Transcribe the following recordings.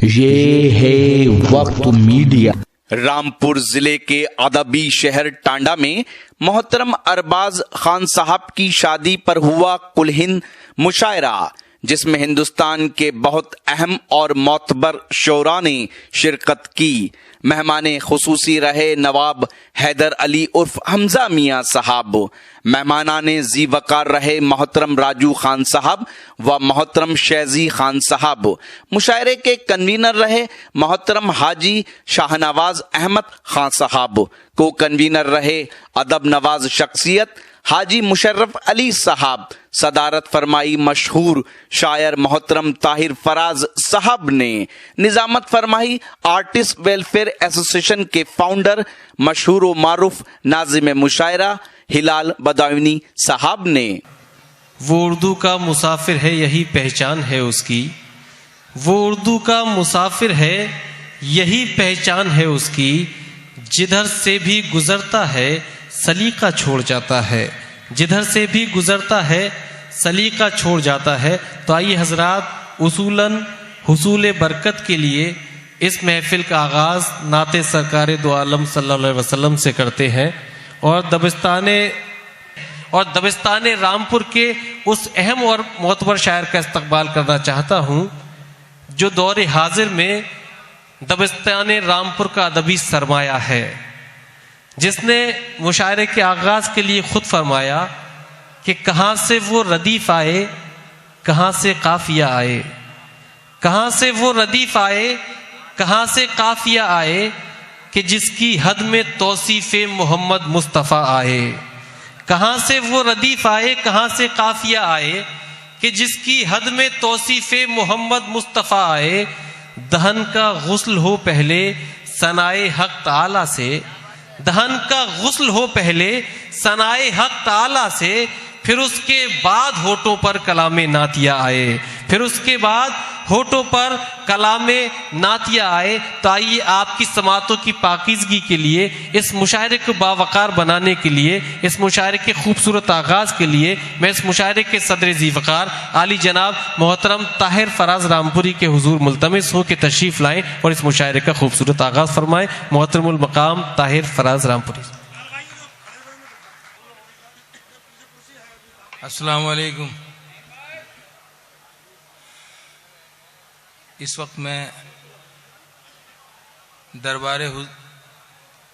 یہ ہے وقت میڈیا۔ رامپور ضلع کے ادبی شہر ٹانڈا میں محترم ارباز خان صاحب کی شادی پر ہوا کل ہند مشاعرہ، جس میں ہندوستان کے بہت اہم اور معتبر شعراء نے شرکت کی۔ مہمان خصوصی رہے نواب حیدر علی عرف حمزہ میاں صاحب، مہمانان ذی وقار رہے محترم راجو خان صاحب و محترم شیزی خان صاحب، مشاعرے کے کنوینر رہے محترم حاجی شاہ نواز احمد خان صاحب، کو کنوینر رہے ادب نواز شخصیت حاجی مشرف علی صاحب، صدارت فرمائی مشہور شاعر محترم طاہر فراز صاحب نے، نظامت فرمائی آرٹسٹ ویلفیئر ایسوسی ایشن کے فاؤنڈر مشہور و معروف ناظم مشاعرہ ہلال بداونی صاحب نے۔ وہ اردو کا مسافر ہے، یہی پہچان ہے اس کی، وہ اردو کا مسافر ہے، یہی پہچان ہے اس کی، جدھر سے بھی گزرتا ہے سلیقہ چھوڑ جاتا ہے، جدھر سے بھی گزرتا ہے سلیقہ چھوڑ جاتا ہے۔ تو آئیے حضرات اصولاً حصول برکت کے لیے اس محفل کا آغاز نعت سرکار دو عالم صلی اللہ علیہ وسلم سے کرتے ہیں، اور دبستان رامپور کے اس اہم اور معتبر شاعر کا استقبال کرنا چاہتا ہوں جو دور حاضر میں دبستان رامپور کا ادبی سرمایہ ہے، جس نے مشاعرے کے آغاز کے لیے خود فرمایا کہ کہاں سے وہ ردیف آئے، کہاں سے قافیہ آئے، کہاں سے وہ ردیف آئے، کہاں سے قافیہ آئے، کہ جس کی حد میں توصیف محمد مصطفیٰ آئے۔ کہاں سے وہ ردیف آئے، کہاں سے قافیہ آئے، کہ جس کی حد میں توصیف محمد مصطفیٰ آئے۔ دہن کا غسل ہو پہلے ثنائے حق تعالی سے، دہن کا غسل ہو پہلے ثنائے حق تعالی سے، پھر اس کے بعد ہونٹوں پر کلام نعتیہ آئے، پھر اس کے بعد ہونٹوں پر کلام نعتیہ آئے۔ تو آئیے آپ کی سماعتوں کی پاکیزگی کے لیے، اس مشاعرے کو باوقار بنانے کے لیے، اس مشاعرے کے خوبصورت آغاز کے لیے میں اس مشاعرے کے صدر ذی وقار عالی جناب محترم طاہر فراز رامپوری کے حضور ملتمس ہوں کہ تشریف لائیں اور اس مشاعرے کا خوبصورت آغاز فرمائیں۔ محترم المقام طاہر فراز رامپوری۔ السلام علیکم۔ اس وقت میں دربار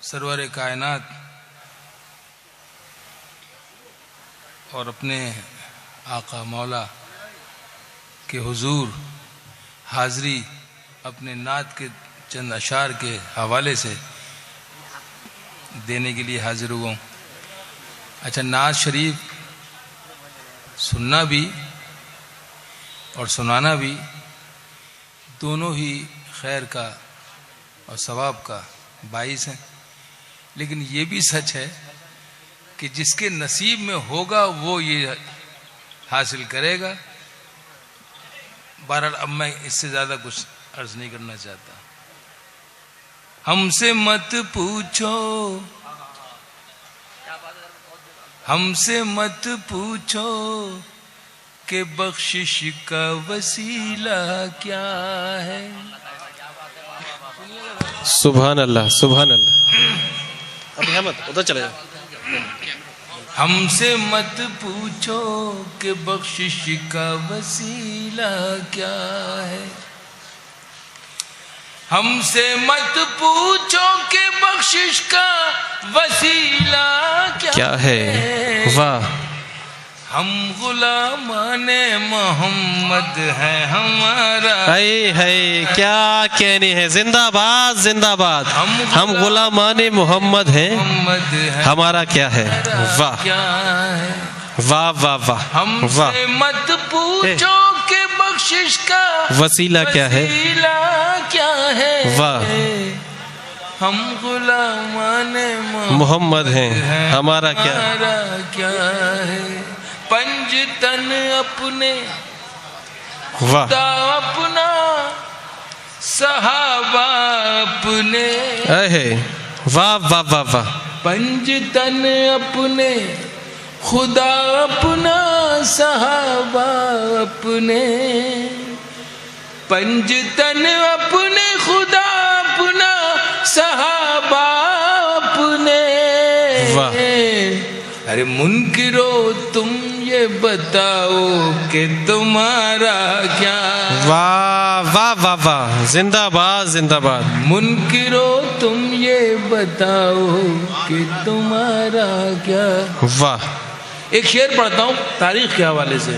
سرور کائنات اور اپنے آقا مولا کے حضور حاضری اپنے نعت کے چند اشعار کے حوالے سے دینے کے لیے حاضر ہوا ہوں۔ اچھا، نعت شریف سننا بھی اور سنانا بھی دونوں ہی خیر کا اور ثواب کا باعث ہیں، لیکن یہ بھی سچ ہے کہ جس کے نصیب میں ہوگا وہ یہ حاصل کرے گا۔ بہرحال اب میں اس سے زیادہ کچھ عرض نہیں کرنا چاہتا۔ ہم سے مت پوچھو، ہم سے مت پوچھو کہ بخشش کا وسیلہ کیا ہے۔ سبحان اللہ، سبحان اللہ۔ ابھی احمد ادھر چلے جاؤ۔ ہم سے مت پوچھو کہ بخشش کا وسیلہ کیا ہے، ہم سے مت پوچھو کہ بخشش کا وسیلہ کیا ہے۔ واہ، ہم غلامان محمد ہیں ہمارا، ہے کیا کہنی ہے، زندہ باد زندہ باد۔ ہم غلامان محمد ہیں، ہمارا کیا ہے۔ واہ واہ واہ واہ، ہم سے مت پوچھو کہ بخشش کا وسیلہ کیا ہے۔ واہ، ہم غلامان محمد ہیں، ہمارا کیا ہے۔ پنج تن اپنے واہ، خدا اپنا، صحابہ اپنے، واہ واہ واہ واہ۔ پنج تن اپنے خدا اپنا، صحابہ اپنے، پنج تن اپنے واہ. ارے منکرو تم یہ بتاؤ کہ تمہارا کیا. واہ واہ واہ واہ. زندہ باد زندہ باد. منکرو تم یہ بتاؤ کہ تمہارا کیا. واہ. ایک شعر پڑھتا ہوں تاریخ کے حوالے سے.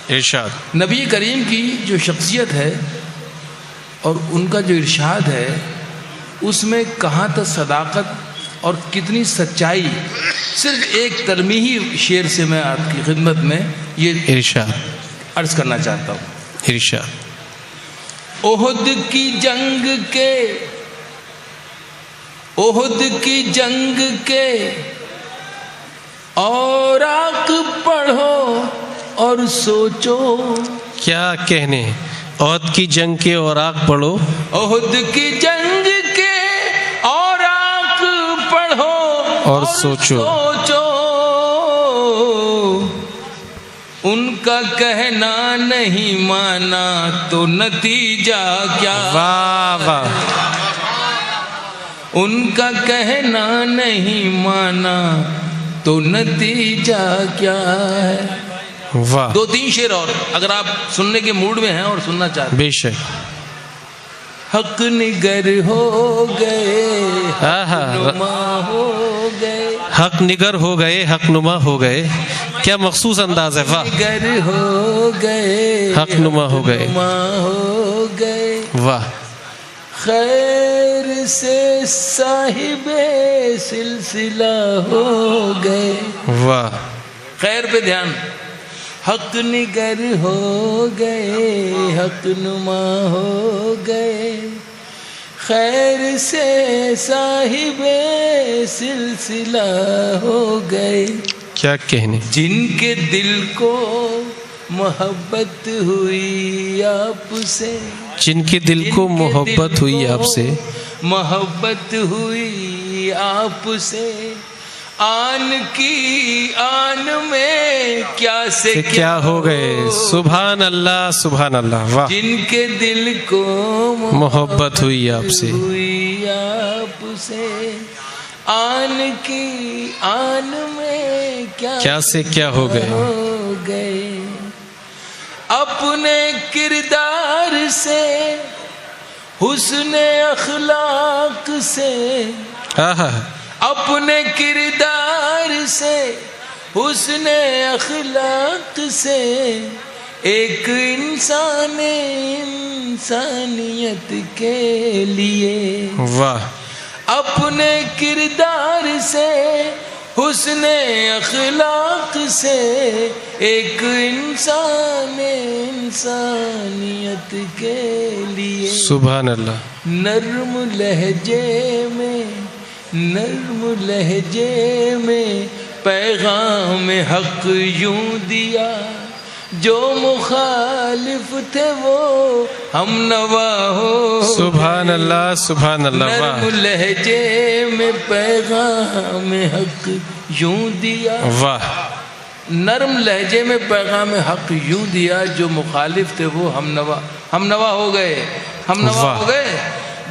ارشاد. نبی کریم کی جو شخصیت ہے اور ان کا جو ارشاد ہے اس میں کہاں تک صداقت اور کتنی سچائی. صرف ایک تلمیحی شعر سے میں آپ کی خدمت میں یہ ارشاد عرض کرنا چاہتا ہوں. ارشاد. احد کی جنگ کے اوراق پڑھو اور سوچو. کیا کہنے. احد کی جنگ کے اوراق پڑھو. احد کی جنگ کے اوراق پڑھو اور سوچو. ان کا کہنا نہیں مانا تو نتیجہ کیا. واہ واہ. ان کا کہنا نہیں مانا تو نتیجہ کیا ہے. واہ. 2-3 شعر اور اگر آپ سننے کے موڈ میں ہیں اور سننا چاہتے ہیں. بے شک. حق نگر ہو گئے نما ہو گئے. حق نگر ہو گئے حق نما ہو گئے. کیا مخصوص انداز ہے. واہ. نگر ہو گئے حق نما ہو گئے. ہو گئے. واہ. خیر سے صاحب سلسلہ ہو گئے. واہ. خیر پہ دھیان. حق نگر ہو گئے حق نما ہو گئے. خیر سے صاحب سلسلہ ہو گئے. کیا کہنے. جن کے دل کو محبت ہوئی آپ سے. جن کے دل کو محبت ہوئی آپ سے. محبت ہوئی آپ سے. آن کی آن میں کیا سے کیا ہو گئے. سبحان اللہ سبحان اللہ. واہ. جن کے دل کو محبت ہوئی آپ سے. ہوئی آپ سے. آن کی آن میں کیا سے کیا ہو گئے. اپنے کردار سے حسن اخلاق سے. اپنے کردار سے حسن اخلاق سے ایک انسان انسانیت کے لیے. واہ. اپنے کردار سے حسن اخلاق سے ایک انسان انسانیت کے لیے. سبحان اللہ. نرم لہجے میں پیغام حق یوں دیا. جو مخالف تھے وہ ہم نوا ہو. سبحان اللہ سبحان اللہ. نرم لہجے میں پیغام حق یوں دیا. واہ. نرم لہجے میں پیغام حق یوں دیا. جو مخالف تھے وہ ہم نوا ہو گئے. ہم نوا ہو گئے.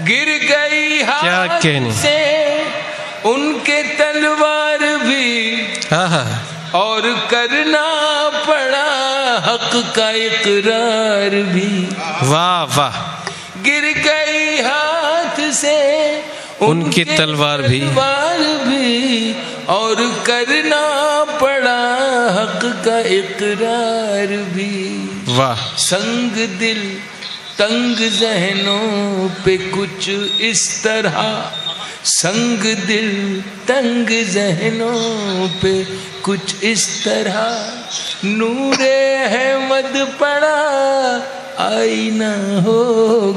گر گئی ہاتھ سے ان کے تلوار بھی اور کرنا پڑا حق کا اقرار بھی. واہ واہ. گر گئی ہاتھ سے ان کی تلوار بھی اور کرنا پڑا حق کا اقرار بھی. واہ. سنگ دل تنگ ذہنوں پہ کچھ اس طرح. سنگ دل تنگ ذہنوں پہ کچھ اس طرح. نور احمد پڑا آئینہ ہو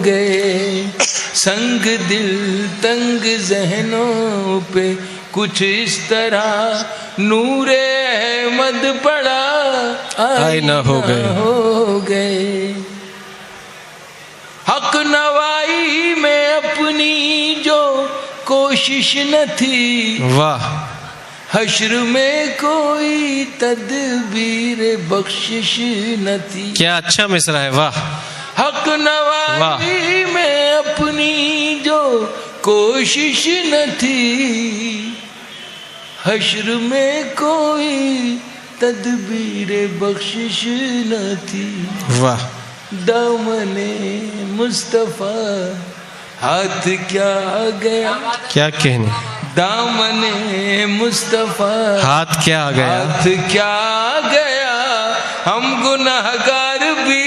گئے. سنگ دل تنگ ذہنوں پہ کچھ اس طرح. نور احمد پڑا آئینہ ہو گئے. حق نوائی میں اپنی جو کوشش نہ تھی. واہ. حشر میں کوئی تدبیر بخشش نہ تھی. کیا اچھا مصرع ہے. واہ. حق نوائی میں اپنی جو کوشش نہ تھی. حشر میں کوئی تدبیر بخشش نہ تھی، واہ، دامن مصطفیٰ ہاتھ کیا گیا، کیا کہنے، دامن مصطفیٰ ہاتھ کیا گیا، ہاتھ کیا گیا، ہم گناہگار بھی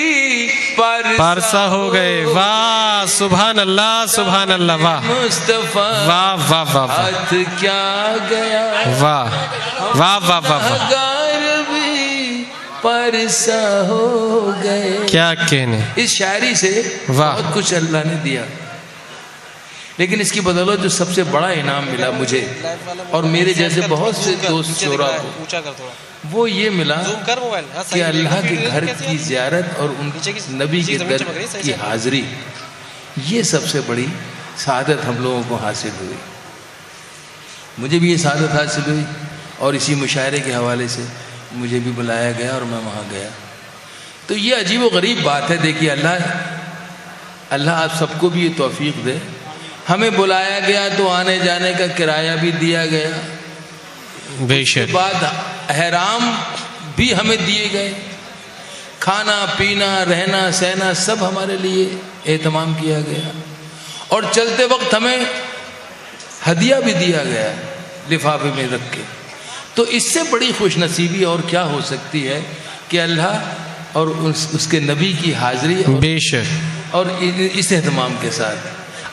پارسا ہو گئے۔ واہ، سبحان اللہ، سبحان اللہ، واہ مصطفیٰ واہ واہ واہ ہاتھ کیا گیا، واہ واہ واہ واہ، گناہگار بھی پارسا ہو گئے۔ کیا کہنے، اس شاعری سے واہ۔ بہت کچھ اللہ نے دیا، لیکن اس کی بدولت جو سب سے بڑا انعام ملا مجھے اور میرے جیسے بہت سے دوست شعراء کو، وہ یہ ملا کہ اللہ کے گھر کی زیارت اور ان نبی کے در کی حاضری، یہ سب سے بڑی سعادت ہم لوگوں کو حاصل ہوئی۔ مجھے بھی یہ سعادت حاصل ہوئی اور اسی مشاعرے کے حوالے سے مجھے بھی بلایا گیا اور میں وہاں گیا۔ تو یہ عجیب و غریب بات ہے۔ دیکھیے اللہ آپ سب کو بھی یہ توفیق دے۔ ہمیں بلایا گیا تو آنے جانے کا کرایہ بھی دیا گیا، بے اس کے شک، بعد احرام بھی ہمیں دیے گئے، کھانا پینا رہنا سہنا سب ہمارے لیے اہتمام کیا گیا، اور چلتے وقت ہمیں ہدیہ بھی دیا گیا لفافے میں رکھ کے۔ تو اس سے بڑی خوش نصیبی اور کیا ہو سکتی ہے کہ اللہ اور اس کے نبی کی حاضری بے شک، اور اس اہتمام کے ساتھ۔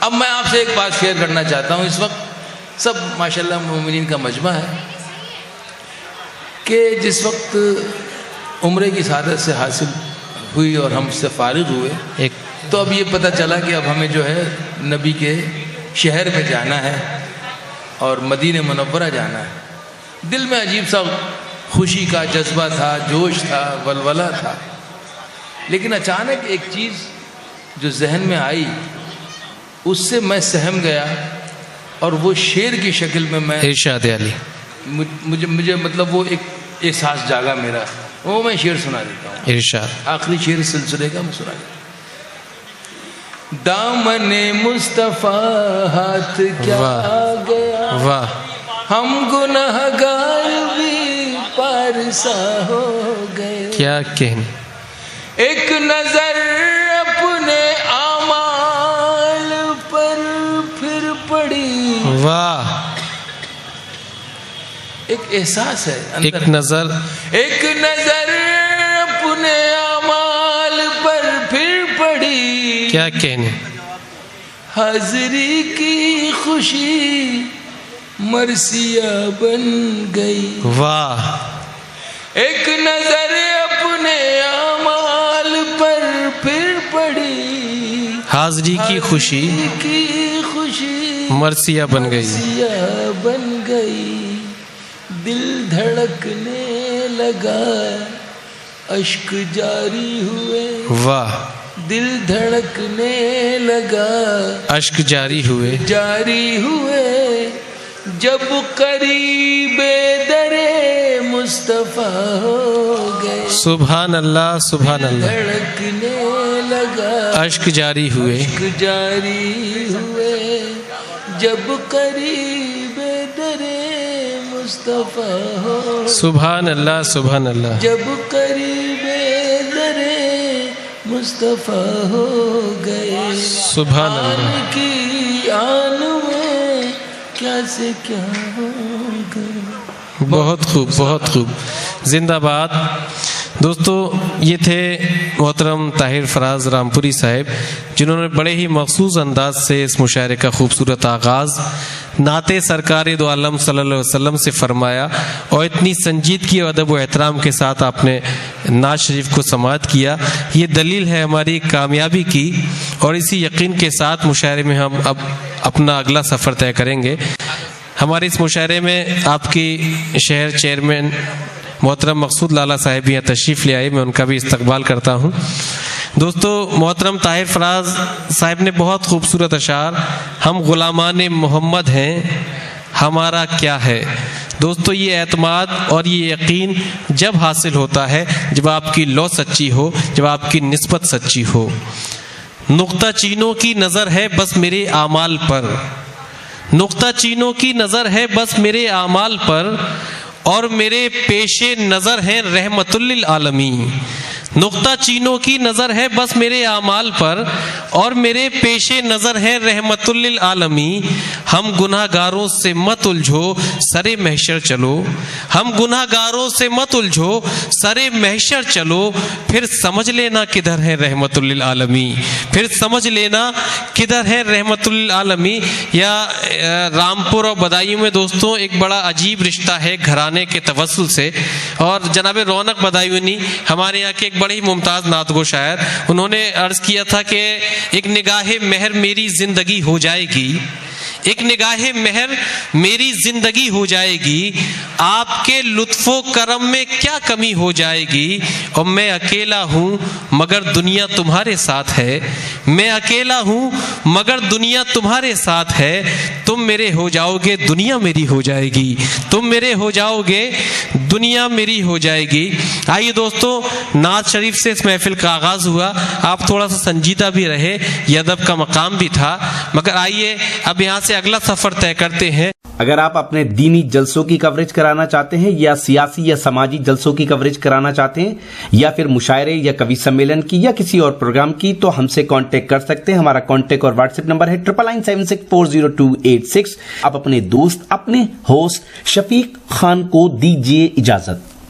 اب میں آپ سے ایک بات شیئر کرنا چاہتا ہوں۔ اس وقت سب ماشاءاللہ مومنین کا مجمع ہے کہ جس وقت عمرے کی سعادت سے حاصل ہوئی اور ہم سے فارغ ہوئے، تو اب یہ پتہ چلا کہ اب ہمیں جو ہے نبی کے شہر میں جانا ہے اور مدینہ منورہ جانا ہے۔ دل میں عجیب سا خوشی کا جذبہ تھا، جوش تھا، ولولہ تھا، لیکن اچانک ایک چیز جو ذہن میں آئی اس سے میں سہم گیا، اور وہ شعر کی شکل میں ارشاد علی، مجھے مطلب وہ ایک احساس جاگا میرا، وہ میں شعر سنا دیتا ہوں۔ ارشاد، آخری شعر سلسلے کا میں سنا دیتا ہوں۔ دامن مصطفیٰ ہاتھ کیا گیا، واہ، ہم گناہگار بھی پارسا ہو گئے۔ کیا کہنے، ایک نظر اپنے اعمال پر پھر پڑی، واہ، ایک احساس ہے ایک اندر، نظر، ایک نظر اپنے اعمال پر پھر پڑی، کیا کہنے، حاضری کی خوشی مرثیہ بن گئی۔ واہ، ایک نظر اپنے اعمال پر پھر پڑی، حاضری کی خوشی کی خوشی مرثیہ بن گئی، مرثیہ بن گئی۔ دل دھڑکنے لگا، اشک جاری ہوئے، واہ، دل دھڑکنے لگا، اشک جاری ہوئے، جاری ہوئے، جب قریب در مصطفیٰ ہو گئے۔ سبحان اللہ، سبحان اللہ، دھڑکنے لگا، اشک جاری ہوئے، اشک جاری ہوئے، جب قریب در مصطفیٰ ہو، سبحان اللہ، سبحان اللہ، جب قریب در مصطفیٰ ہو گئے۔ سبحان اللہ، آن کی آن میں کیا سے کیا ہو گئے۔ بہت خوب، بہت خوب، زندہ باد۔ دوستو، یہ تھے محترم طاہر فراز رامپوری صاحب، جنہوں نے بڑے ہی مخصوص انداز سے اس مشاعرے کا خوبصورت آغاز نعت سرکار دو عالم صلی اللہ علیہ وسلم سے فرمایا، اور اتنی سنجیدگی اور ادب و احترام کے ساتھ آپ نے نعت شریف کو سماعت کیا۔ یہ دلیل ہے ہماری کامیابی کی، اور اسی یقین کے ساتھ مشاعرے میں ہم اب اپنا اگلا سفر طے کریں گے۔ ہمارے اس مشاعرے میں آپ کی شہر چیئرمین محترم مقصود لالا صاحب یہاں تشریف لے آئے، میں ان کا بھی استقبال کرتا ہوں۔ دوستو، محترم طاہر فراز صاحب نے بہت خوبصورت اشعار، ہم غلامان محمد ہیں ہمارا کیا ہے۔ دوستو، یہ اعتماد اور یہ یقین جب حاصل ہوتا ہے جب آپ کی لو سچی ہو، جب آپ کی نسبت سچی ہو۔ نقطہ چینوں کی نظر ہے بس میرے اعمال پر، نقطہ چینوں کی نظر ہے بس میرے اعمال پر اور میرے پیش نظر ہیں رحمت للعالمین. نقطہ چینوں کی نظر ہے بس میرے اعمال پر اور میرے پیش نظر ہے رحمت للعالمین. ہم گناہ گاروں سے مت الجھو سر محشر چلو. ہم گناہ گاروں سے مت الجھو سر محشر چلو. پھر سمجھ لینا کدھر ہے رحمت للعالمین. پھر سمجھ لینا کدھر ہے رحمت للعالمین. یا رامپور اور بدایوں میں دوستوں ایک بڑا عجیب رشتہ ہے گھرانے کے توسل سے. اور جناب رونق بدایونی ہمارے یہاں کے ایک بڑے ہی ممتاز نعت گو شاعر، انہوں نے عرض کیا تھا کہ ایک نگاہ مہر میری زندگی ہو جائے گی. ایک نگاہ مہر میری زندگی ہو جائے گی. آپ کے لطف و کرم میں کیا کمی ہو جائے گی. اور میں اکیلا ہوں مگر دنیا تمہارے ساتھ ہے. میں اکیلا ہوں مگر دنیا تمہارے ساتھ ہے. تم میرے ہو جاؤ گے دنیا میری ہو جائے گی. تم میرے ہو جاؤ گے دنیا میری ہو جائے گی. آئیے دوستوں، نعت شریف سے اس محفل کا آغاز ہوا. آپ تھوڑا سا سنجیدہ بھی رہے، یہ ادب کا مقام بھی تھا. مگر آئیے اب یہاں سے اگلا سفر طے کرتے ہیں. اگر آپ اپنے دینی جلسوں کی کوریج کرانا چاہتے ہیں یا سیاسی یا سماجی جلسوں کی کوریج کرانا چاہتے ہیں یا پھر مشاعرے یا کوی سمیلن کی یا کسی اور پروگرام کی، تو ہم سے کانٹیکٹ کر سکتے ہیں. ہمارا کانٹیکٹ اور واٹس ایپ نمبر ہے 9996400286. آپ اپنے دوست، اپنے ہوسٹ شفیق خان کو دیجیے اجازت.